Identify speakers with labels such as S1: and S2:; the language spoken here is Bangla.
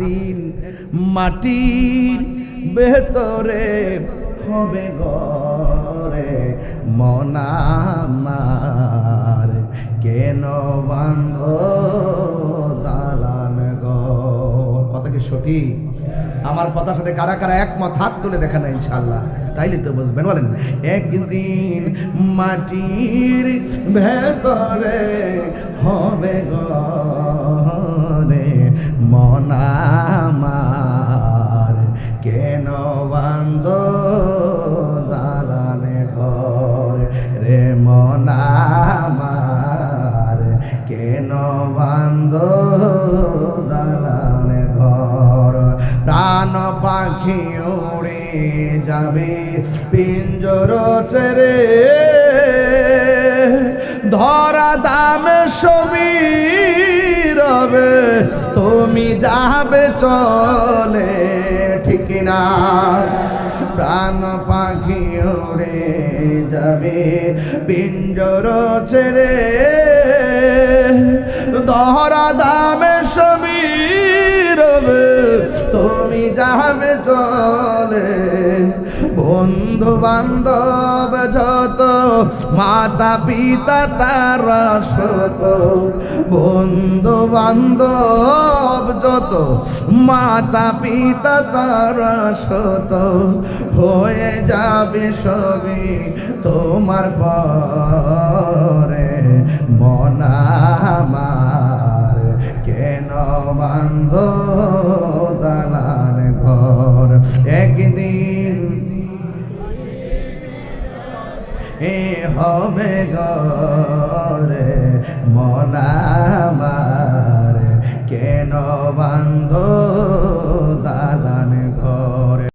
S1: দিন মাটির ভেতরে হবে ঘরে মন আমার কেন বান্ধ দালান ঘর। কথা কি সঠিক? আমার কথার সাথে কারা কারা একমত হাত তুলে দেখেন না ইনশাআল্লাহ, তাইলে তো বুঝবেন। বলেন, একদিন মাটির ভেতরে হবে ঘরে মন আমার কেন বান্ধ দালানে ঘর রে মন আমার কেন বান্ধ দালানে ঘর। প্রাণ পাখি উড়ে যাবে পিঞ্জর ছেড়ে, ধরা দামে সবই রবে তুমি যাবে চলে, ঠিক না? প্রাণ পাখি উড়ে যাবে পিঞ্জর ছেড়ে, ধরা দামে সবই রবে তুমি যাবে চলে। বন্ধু বান্ধব যত মাতা পিতা তারা শত, বন্ধু বান্ধব যত মাতা পিতা তারা শত, হয়ে যাবে সবই তোমার পরে মন আমার কেন বান্ধ দালান ঘর। একদিন এ হবে ঘরে মন আমার কেন বান্ধ